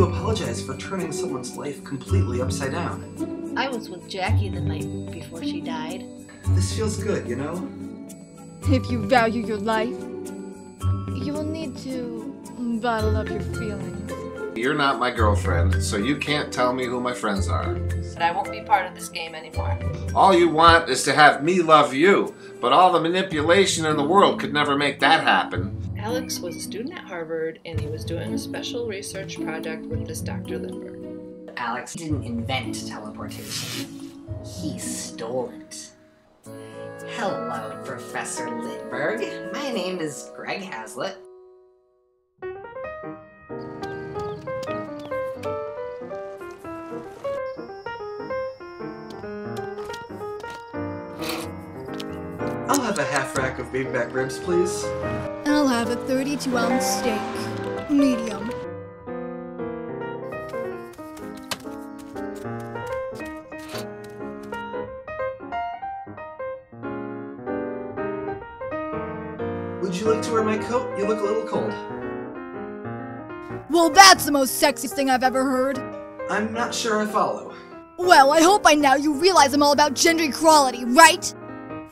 apologize for turning someone's life completely upside down. I was with Jackie the night before she died. This feels good, you know? If you value your life, you will need to bottle up your feelings. You're not my girlfriend, so you can't tell me who my friends are. But I won't be part of this game anymore. All you want is to have me love you, but all the manipulation in the world could never make that happen. Alex was a student at Harvard, and he was doing a special research project with this Dr. Lindbergh. Alex didn't invent teleportation. He stole it. Hello, Professor Lindbergh. My name is Greg Hazlitt. I'll have a half rack of baby back ribs, please. I'll have a 32-ounce steak, medium. Would you like to wear my coat? You look a little cold. Well, that's the most sexiest thing I've ever heard. I'm not sure I follow. Well, I hope by now you realize I'm all about gender equality, right?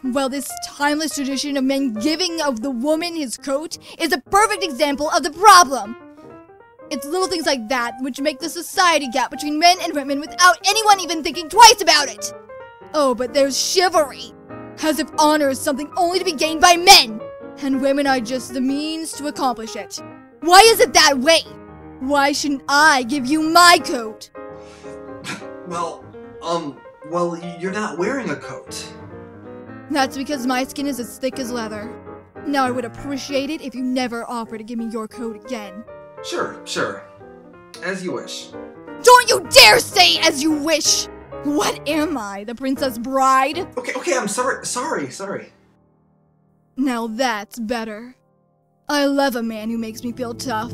Well, this timeless tradition of men giving of the woman his coat is a perfect example of the problem. It's little things like that which make the society gap between men and women without anyone even thinking twice about it. Oh, but there's chivalry, as if honor is something only to be gained by men, and women are just the means to accomplish it. Why is it that way? Why shouldn't I give you my coat? Well, you're not wearing a coat. That's because my skin is as thick as leather. Now I would appreciate it if you never offer to give me your coat again. Sure. As you wish. Don't you dare say as you wish! What am I, the princess bride? Okay, I'm sorry. Now that's better. I love a man who makes me feel tough.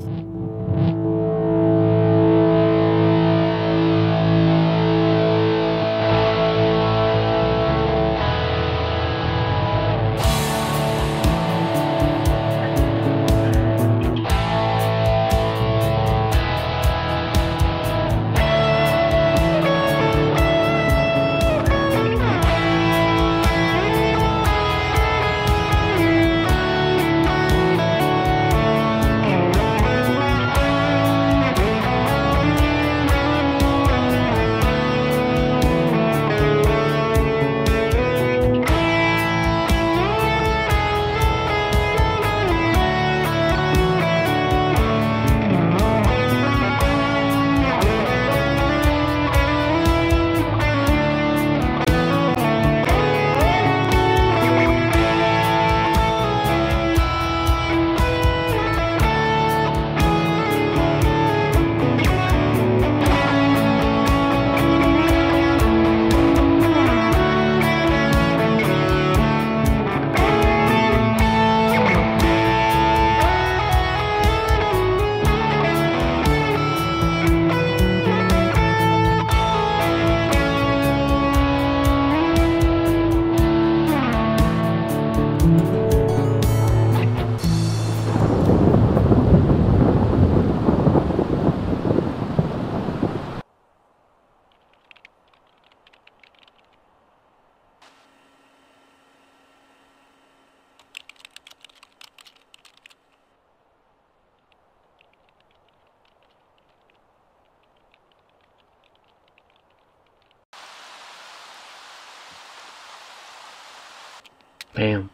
Bam.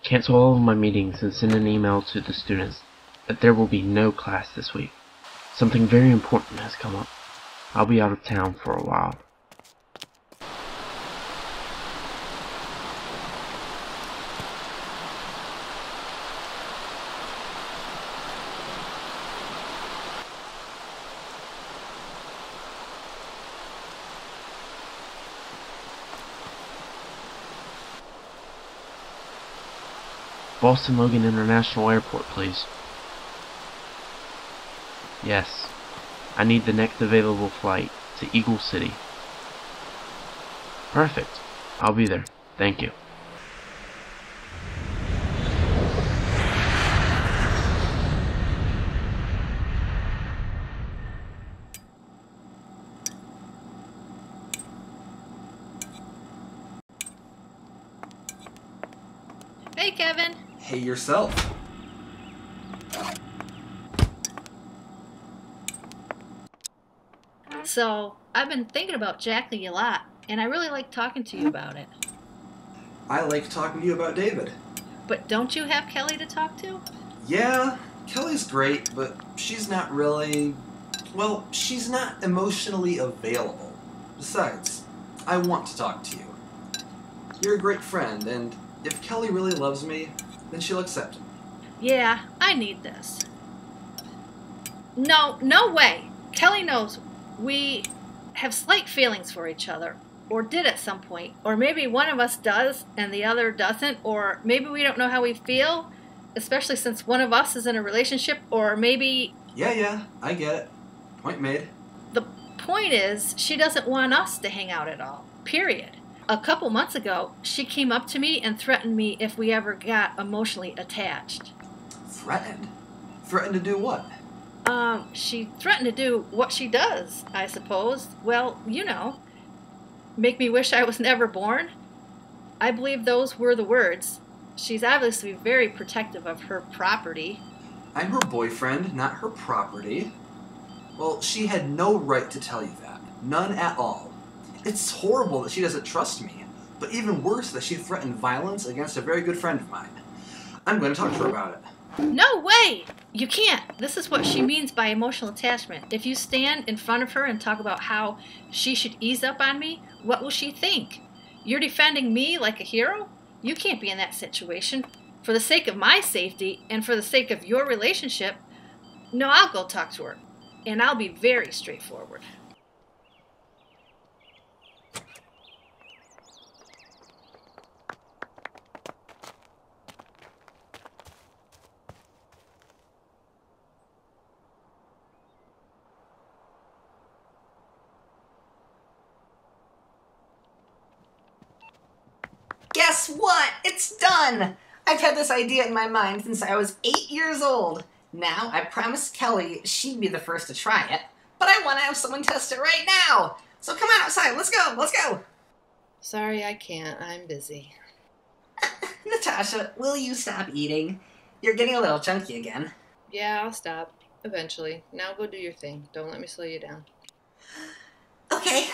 Cancel all of my meetings and send an email to the students that there will be no class this week. Something very important has come up. I'll be out of town for a while. Boston Logan International Airport, please. Yes. I need the next available flight to Eagle City. Perfect. I'll be there. Thank you. Kevin. Hey, yourself. So, I've been thinking about Jackie a lot, and I really like talking to you about it. I like talking to you about David. But don't you have Kelly to talk to? Yeah, Kelly's great, but she's not really... Well, she's not emotionally available. Besides, I want to talk to you. You're a great friend, and if Kelly really loves me, then she'll accept it. Yeah, I need this. No way. Kelly knows we have slight feelings for each other, or did at some point, or maybe one of us does and the other doesn't, or maybe we don't know how we feel, especially since one of us is in a relationship, or maybe... Yeah, I get it. Point made. The point is, she doesn't want us to hang out at all, period. A couple months ago, she came up to me and threatened me if we ever got emotionally attached. Threatened? Threatened to do what? She threatened to do what she does, I suppose. Well, you know, make me wish I was never born. I believe those were the words. She's obviously very protective of her property. I'm her boyfriend, not her property. Well, she had no right to tell you that. None at all. It's horrible that she doesn't trust me, but even worse that she threatened violence against a very good friend of mine. I'm going to talk to her about it. No way! You can't. This is what she means by emotional attachment. If you stand in front of her and talk about how she should ease up on me, what will she think? You're defending me like a hero? You can't be in that situation. For the sake of my safety and for the sake of your relationship, no, I'll go talk to her. And I'll be very straightforward. Guess what? It's done! I've had this idea in my mind since I was 8 years old. Now, I promised Kelly she'd be the first to try it, but I want to have someone test it right now. So come on outside, let's go! Sorry, I can't. I'm busy. Natasha, will you stop eating? You're getting a little chunky again. Yeah, I'll stop. Eventually. Now go do your thing. Don't let me slow you down. Okay.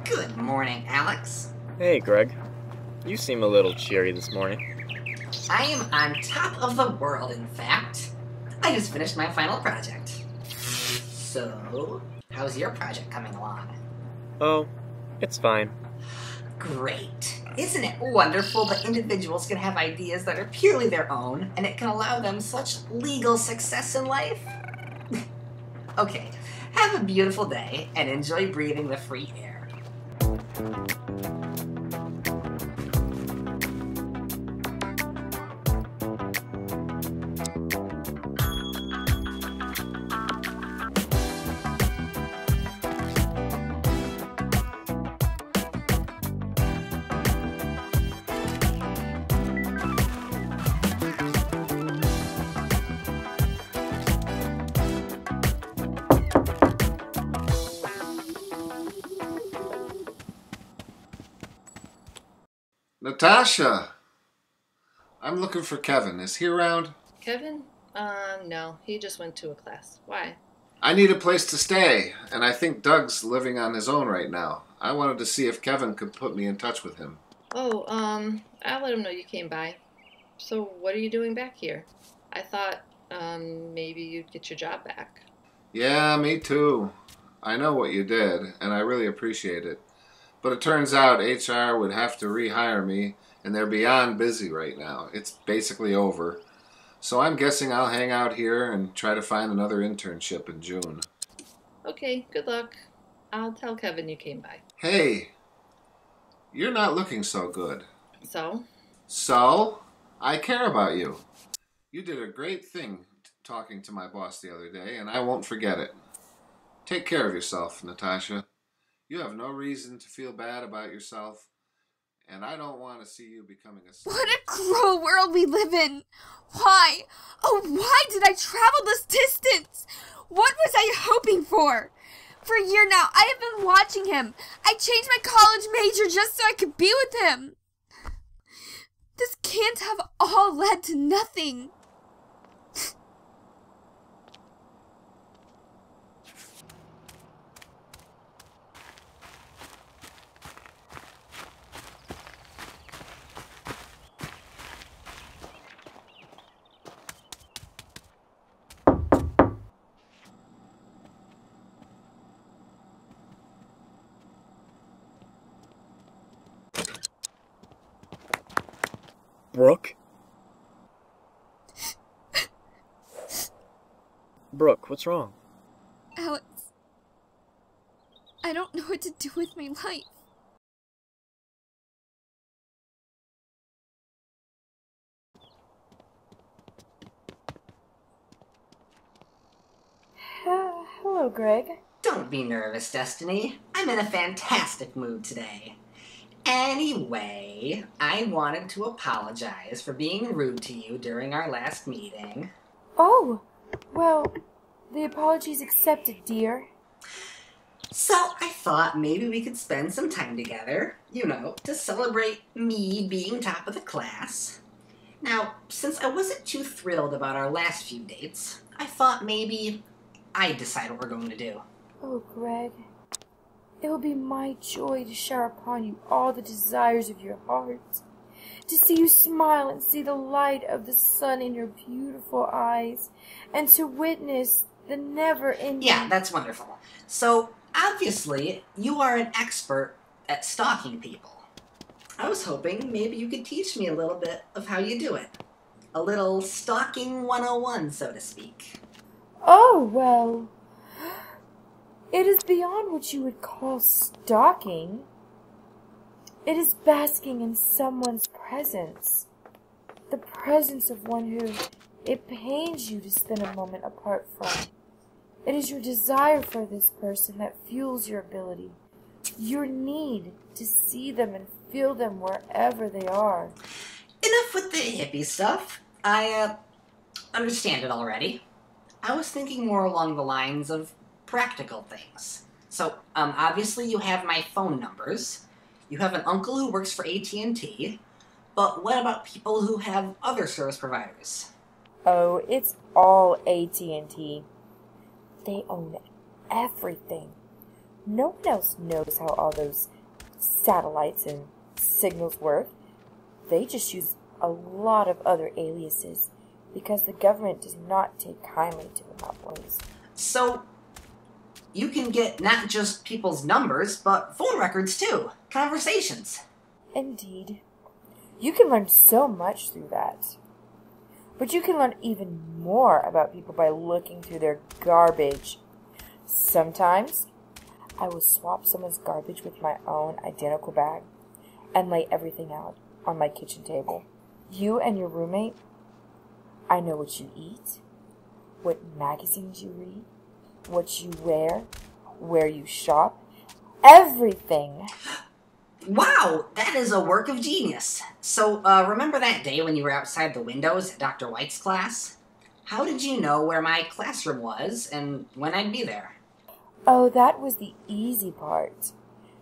Good morning, Alex. Hey, Greg. You seem a little cheery this morning. I am on top of the world, in fact. I just finished my final project. So, how's your project coming along? Oh, it's fine. Great. Isn't it wonderful that individuals can have ideas that are purely their own, and it can allow them such legal success in life? Okay, have a beautiful day, and enjoy breathing the free air. Natasha! I'm looking for Kevin. Is he around? Kevin? No. He just went to a class. Why? I need a place to stay, and I think Doug's living on his own right now. I wanted to see if Kevin could put me in touch with him. Oh, I'll let him know you came by. So what are you doing back here? I thought, maybe you'd get your job back. Yeah, me too. I know what you did, and I really appreciate it. But it turns out HR would have to rehire me, and they're beyond busy right now. It's basically over. So I'm guessing I'll hang out here and try to find another internship in June. Okay, good luck. I'll tell Kevin you came by. Hey, you're not looking so good. So? So, I care about you. You did a great thing talking to my boss the other day, and I won't forget it. Take care of yourself, Natasha. You have no reason to feel bad about yourself, and I don't want to see you becoming a slave. What a cruel world we live in! Why? Oh, why did I travel this distance? What was I hoping for? For a year now, I have been watching him. I changed my college major just so I could be with him. This can't have all led to nothing. Brooke? Brooke, what's wrong? Alex, I don't know what to do with my life. Hello, Greg. Don't be nervous, Destiny. I'm in a fantastic mood today. Anyway, I wanted to apologize for being rude to you during our last meeting. Oh, well, the apology's accepted, dear. So I thought maybe we could spend some time together, to celebrate me being top of the class. Now, since I wasn't too thrilled about our last few dates, I thought maybe I'd decide what we're going to do. Oh, Greg, it will be my joy to shower upon you all the desires of your heart, to see you smile and see the light of the sun in your beautiful eyes, and to witness the never-ending... Yeah, that's wonderful. So, obviously, you are an expert at stalking people. I was hoping maybe you could teach me a little bit of how you do it. A little stalking 101, so to speak. Oh, well... It is beyond what you would call stalking. It is basking in someone's presence. The presence of one who it pains you to spend a moment apart from. It is your desire for this person that fuels your ability. Your need to see them and feel them wherever they are. Enough with the hippie stuff. I understand it already. I was thinking more along the lines of practical things. So, obviously you have my phone numbers. You have an uncle who works for AT&T. But what about people who have other service providers? Oh, it's all AT&T. They own everything. No one else knows how all those satellites and signals work. They just use a lot of other aliases because the government does not take kindly to monopolies. So, you can get not just people's numbers, but phone records too. Conversations. Indeed. You can learn so much through that. But you can learn even more about people by looking through their garbage. Sometimes, I will swap someone's garbage with my own identical bag and lay everything out on my kitchen table. You and your roommate, I know what you eat, what magazines you read, what you wear, where you shop, everything. Wow, that is a work of genius. So, remember that day when you were outside the windows at Dr. White's class? How did you know where my classroom was and when I'd be there? Oh, that was the easy part.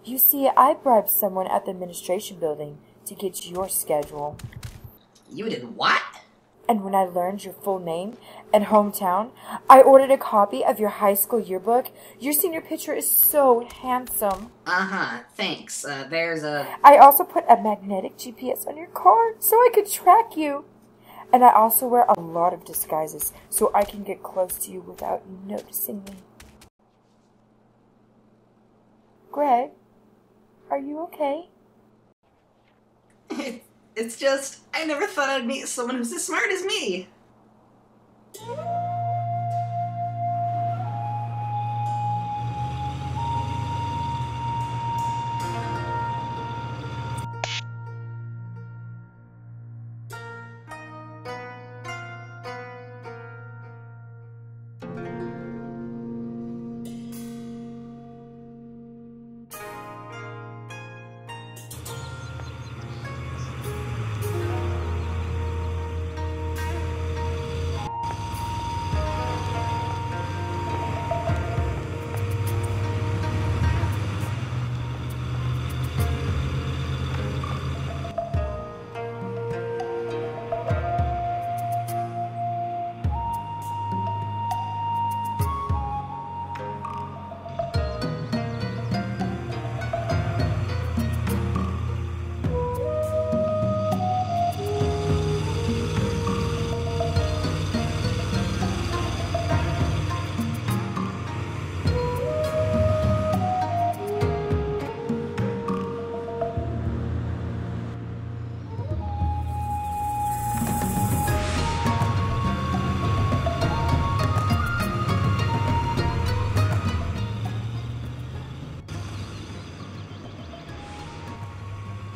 You see, I bribed someone at the administration building to get your schedule. You did what? And when I learned your full name and hometown, I ordered a copy of your high school yearbook. Your senior picture is so handsome. Uh-huh, thanks. There's a... I also put a magnetic GPS on your car so I could track you. And I also wear a lot of disguises so I can get close to you without you noticing me. Greg, are you okay? It's just, I never thought I'd meet someone who's as smart as me.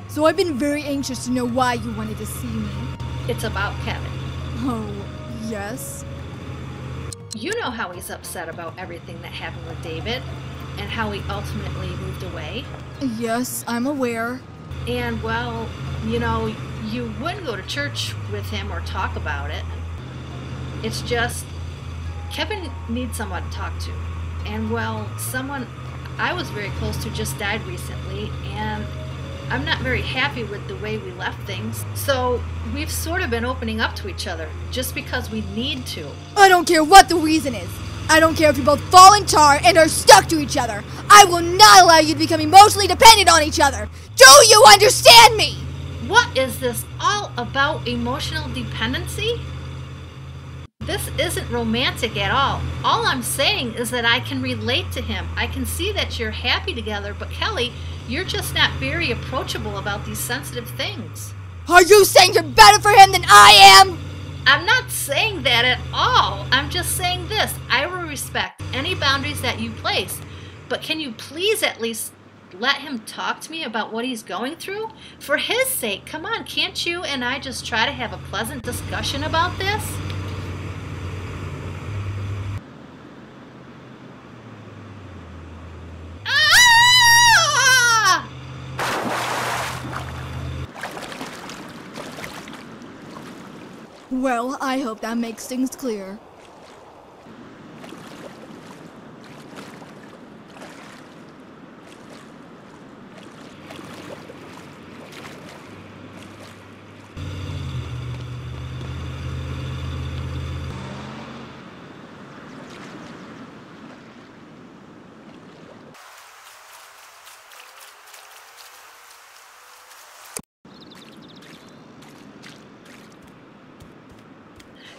So I've been very anxious to know why you wanted to see me. It's about Kevin. Oh, yes? You know how he's upset about everything that happened with David, and how he ultimately moved away. Yes, I'm aware. And, well, you know, you wouldn't go to church with him or talk about it. It's just, Kevin needs someone to talk to. And, well, someone I was very close to just died recently, and I'm not very happy with the way we left things. So we've sort of been opening up to each other just because we need to. I don't care what the reason is. I don't care if you both fall in tar and are stuck to each other. I will not allow you to become emotionally dependent on each other. Do you understand me? What is this all about, emotional dependency? This isn't romantic at all. All I'm saying is that I can relate to him. I can see that you're happy together, but Kelly, you're just not very approachable about these sensitive things. Are you saying you're better for him than I am? I'm not saying that at all. I'm just saying this. I will respect any boundaries that you place, but can you please at least let him talk to me about what he's going through? For his sake, come on, can't you and I just try to have a pleasant discussion about this? Well, I hope that makes things clear.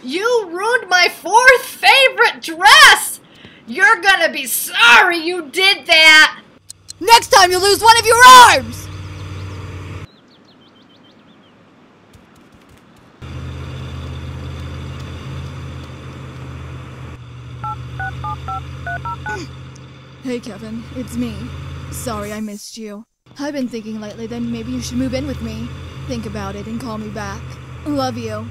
You ruined my fourth favorite dress! You're gonna be sorry you did that! Next time you lose one of your arms! Hey Kevin, it's me. Sorry I missed you. I've been thinking lately that maybe you should move in with me. Think about it and call me back. Love you.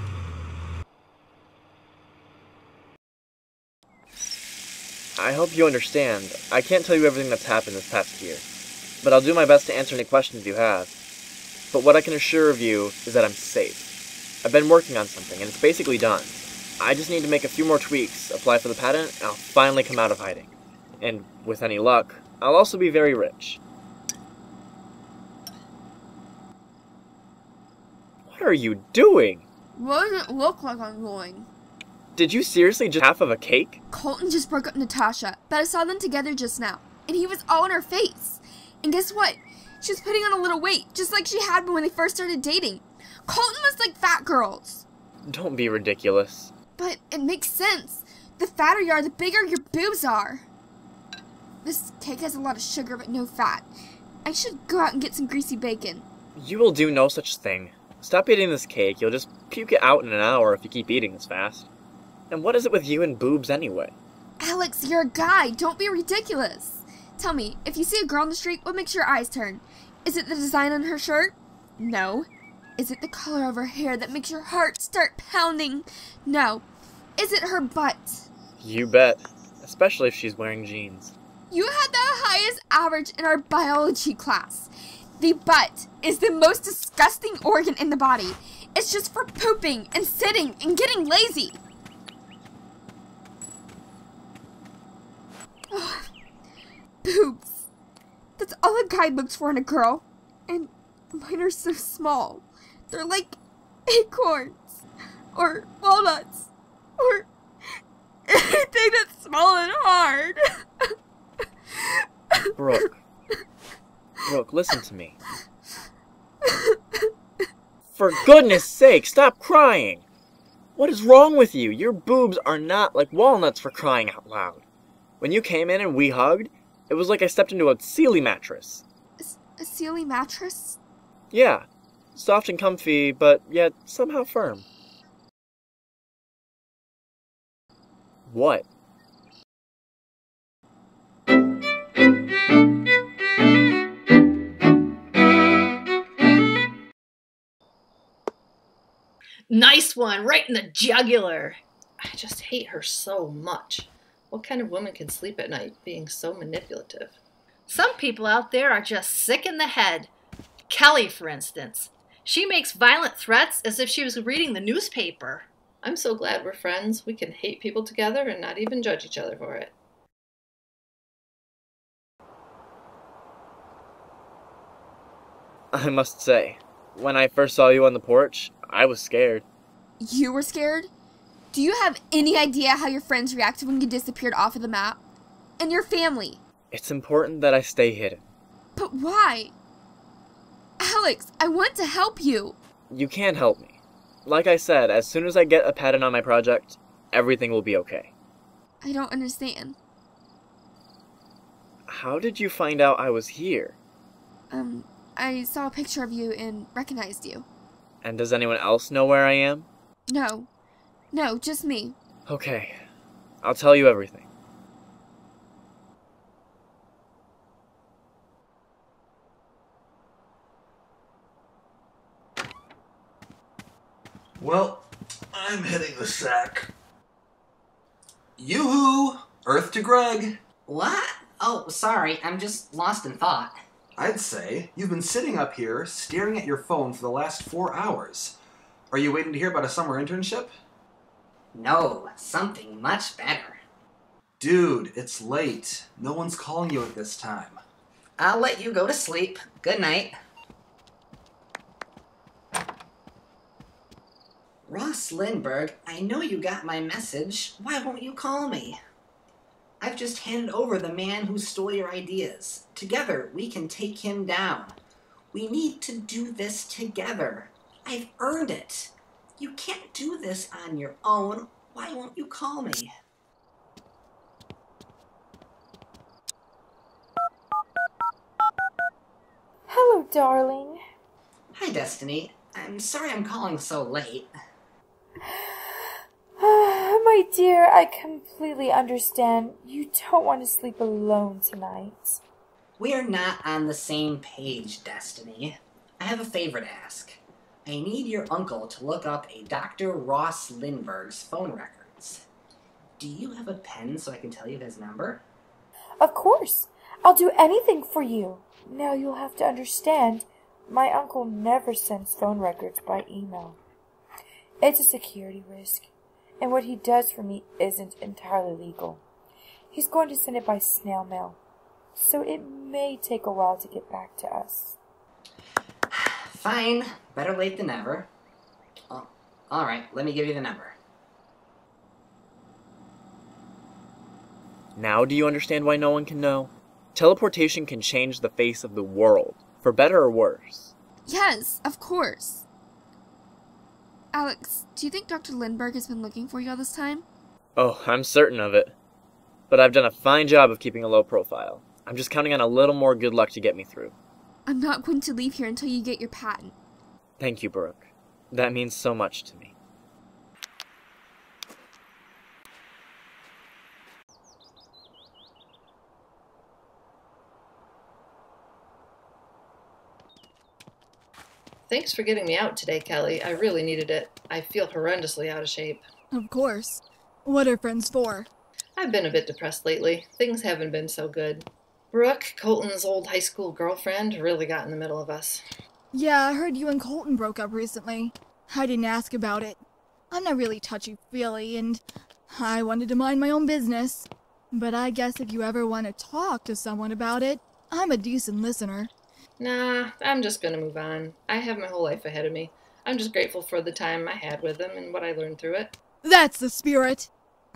I hope you understand. I can't tell you everything that's happened this past year, but I'll do my best to answer any questions you have. But what I can assure of you is that I'm safe. I've been working on something, and it's basically done. I just need to make a few more tweaks, apply for the patent, and I'll finally come out of hiding. And with any luck, I'll also be very rich. What are you doing? What does it look like I'm doing? Did you seriously just half of a cake? Colton just broke up Natasha, but I saw them together just now, and he was all in her face. And guess what? She was putting on a little weight, just like she had been when they first started dating. Colton must like fat girls. Don't be ridiculous. But it makes sense. The fatter you are, the bigger your boobs are. This cake has a lot of sugar but no fat. I should go out and get some greasy bacon. You will do no such thing. Stop eating this cake. You'll just puke it out in an hour if you keep eating this fast. And what is it with you and boobs anyway? Alex, you're a guy. Don't be ridiculous. Tell me, if you see a girl on the street, what makes your eyes turn? Is it the design on her shirt? No. Is it the color of her hair that makes your heart start pounding? No. Is it her butt? You bet. Especially if she's wearing jeans. You had the highest average in our biology class. The butt is the most disgusting organ in the body. It's just for pooping and sitting and getting lazy. Boobs. That's all a guy looks for in a girl. And mine are so small. They're like acorns. Or walnuts. Or anything that's small and hard. Brooke. Brooke, listen to me. For goodness sake, stop crying! What is wrong with you? Your boobs are not like walnuts, for crying out loud. When you came in and we hugged, it was like I stepped into a Sealy mattress. A Sealy mattress? Yeah. Soft and comfy, but yet somehow firm. What? Nice one, right in the jugular. I just hate her so much. What kind of woman can sleep at night being so manipulative? Some people out there are just sick in the head. Kelly, for instance. She makes violent threats as if she was reading the newspaper. I'm so glad we're friends. We can hate people together and not even judge each other for it. I must say, when I first saw you on the porch, I was scared. You were scared? Do you have any idea how your friends reacted when you disappeared off of the map? And your family? It's important that I stay hidden. But why? Alex, I want to help you. You can't help me. Like I said, as soon as I get a patent on my project, everything will be okay. I don't understand. How did you find out I was here? I saw a picture of you and recognized you. And does anyone else know where I am? No. No, just me. Okay. I'll tell you everything. Well, I'm hitting the sack. Yoo-hoo! Earth to Greg. What? Oh, sorry, I'm just lost in thought. I'd say you've been sitting up here staring at your phone for the last 4 hours. Are you waiting to hear about a summer internship? No, something much better. Dude, it's late. No one's calling you at this time. I'll let you go to sleep. Good night. Ross Lindbergh, I know you got my message. Why won't you call me? I've just handed over the man who stole your ideas. Together, we can take him down. We need to do this together. I've earned it. You can't do this on your own. Why won't you call me? Hello, darling. Hi, Destiny. I'm sorry I'm calling so late. My dear, I completely understand. You don't want to sleep alone tonight. We're not on the same page, Destiny. I have a favor to ask. I need your uncle to look up a Dr. Ross Lindbergh's phone records. Do you have a pen so I can tell you his number? Of course. I'll do anything for you. Now you'll have to understand, my uncle never sends phone records by email. It's a security risk, and what he does for me isn't entirely legal. He's going to send it by snail mail, so it may take a while to get back to us. Fine. Better late than never. Oh, all right, let me give you the number. Now do you understand why no one can know? Teleportation can change the face of the world, for better or worse. Yes, of course. Alex, do you think Dr. Lindbergh has been looking for you all this time? Oh, I'm certain of it. But I've done a fine job of keeping a low profile. I'm just counting on a little more good luck to get me through. I'm not going to leave here until you get your patent. Thank you, Brooke. That means so much to me. Thanks for getting me out today, Kelly. I really needed it. I feel horrendously out of shape. Of course. What are friends for? I've been a bit depressed lately. Things haven't been so good. Brooke, Colton's old high school girlfriend, really got in the middle of us. Yeah, I heard you and Colton broke up recently. I didn't ask about it. I'm not really touchy-feely, and I wanted to mind my own business. But I guess if you ever want to talk to someone about it, I'm a decent listener. Nah, I'm just gonna move on. I have my whole life ahead of me. I'm just grateful for the time I had with them and what I learned through it. That's the spirit.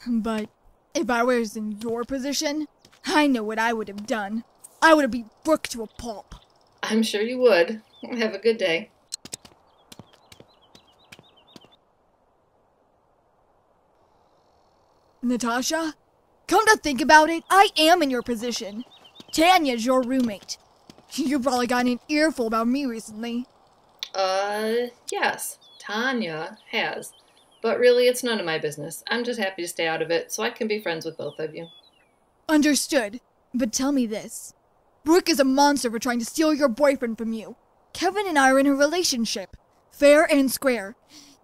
But if I was in your position, I know what I would have done. I would have beat Brooke to a pulp. I'm sure you would. Have a good day. Natasha, come to think about it, I am in your position. Tanya's your roommate. You probably got an earful about me recently. Yes. Tanya has. But really, it's none of my business. I'm just happy to stay out of it, so I can be friends with both of you. Understood. But tell me this. Brooke is a monster for trying to steal your boyfriend from you. Kevin and I are in a relationship. Fair and square.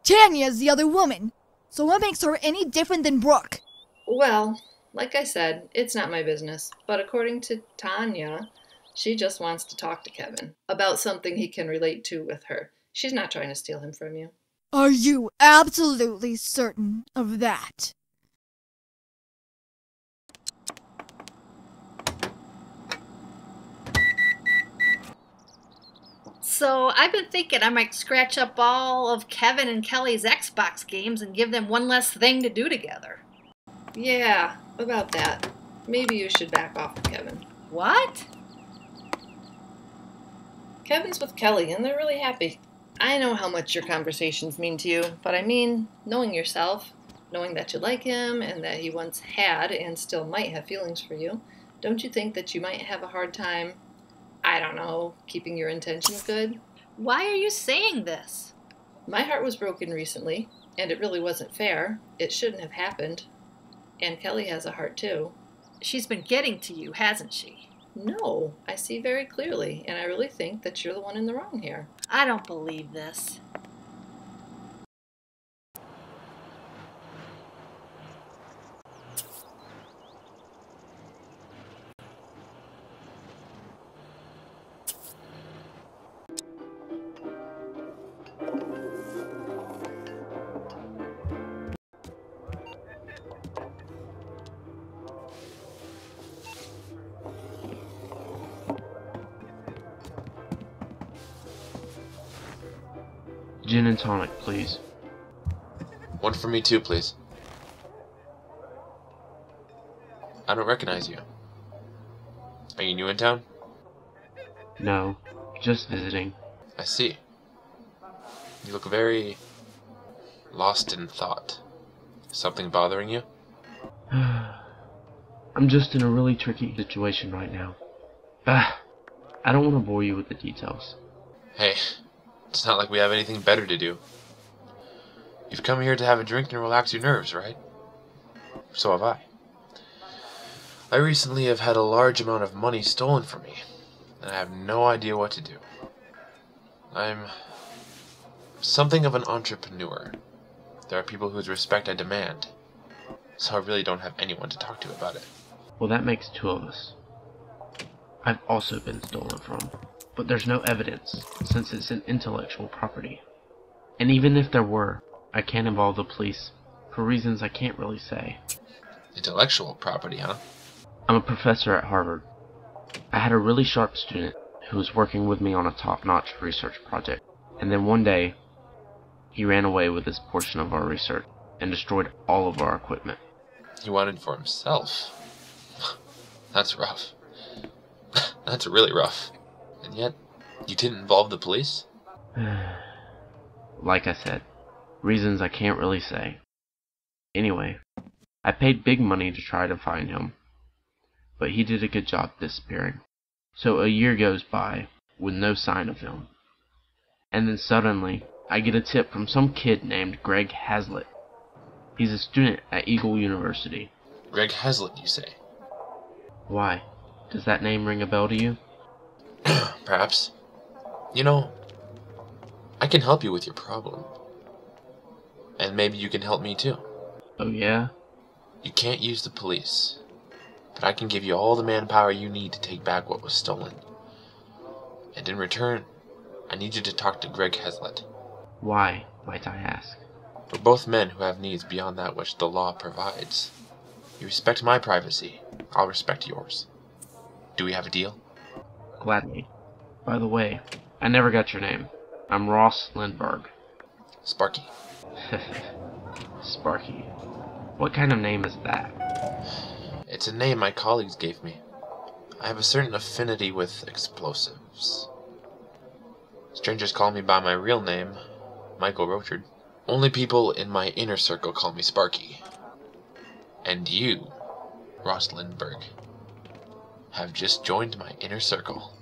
Tanya's the other woman. So what makes her any different than Brooke? Well, like I said, it's not my business. But according to Tanya, she just wants to talk to Kevin about something he can relate to with her. She's not trying to steal him from you. Are you absolutely certain of that? So I've been thinking I might scratch up all of Kevin and Kelly's Xbox games and give them one less thing to do together. Yeah, about that. Maybe you should back off with Kevin. What? Kevin's with Kelly, and they're really happy. I know how much your conversations mean to you, but I mean, knowing yourself, knowing that you like him, and that he once had and still might have feelings for you, don't you think that you might have a hard time, I don't know, keeping your intentions good? Why are you saying this? My heart was broken recently, and it really wasn't fair. It shouldn't have happened. And Kelly has a heart too. She's been getting to you, hasn't she? No, I see very clearly, and I really think that you're the one in the wrong here. I don't believe this. Gin and tonic, please. One for me too, please. I don't recognize you. Are you new in town? No, just visiting. I see. You look very lost in thought. Something bothering you? I'm just in a really tricky situation right now. I don't want to bore you with the details. Hey, it's not like we have anything better to do. You've come here to have a drink and relax your nerves, right? So have I. I recently have had a large amount of money stolen from me, and I have no idea what to do. I'm something of an entrepreneur. There are people whose respect I demand, so I really don't have anyone to talk to about it. Well, that makes two of us. I've also been stolen from, but there's no evidence, since it's an intellectual property. And even if there were, I can't involve the police, for reasons I can't really say. Intellectual property, huh? I'm a professor at Harvard. I had a really sharp student who was working with me on a top-notch research project, and then one day, he ran away with this portion of our research and destroyed all of our equipment. He wanted it for himself. That's rough. That's really rough. And yet, you didn't involve the police? Like I said, reasons I can't really say. Anyway, I paid big money to try to find him, but he did a good job disappearing. So a year goes by with no sign of him. And then suddenly, I get a tip from some kid named Greg Hazlitt. He's a student at Eagle University. Greg Hazlitt, you say? Why? Does that name ring a bell to you? Perhaps. You know, I can help you with your problem. And maybe you can help me too. Oh yeah? You can't use the police, but I can give you all the manpower you need to take back what was stolen. And in return, I need you to talk to Greg Hazlitt. Why, might I ask? We're both men who have needs beyond that which the law provides. You respect my privacy, I'll respect yours. Do we have a deal? Gladly. By the way, I never got your name. I'm Ross Lindbergh. Sparky. Sparky. What kind of name is that? It's a name my colleagues gave me. I have a certain affinity with explosives. Strangers call me by my real name, Michael Rochard. Only people in my inner circle call me Sparky. And you, Ross Lindbergh, have just joined my inner circle.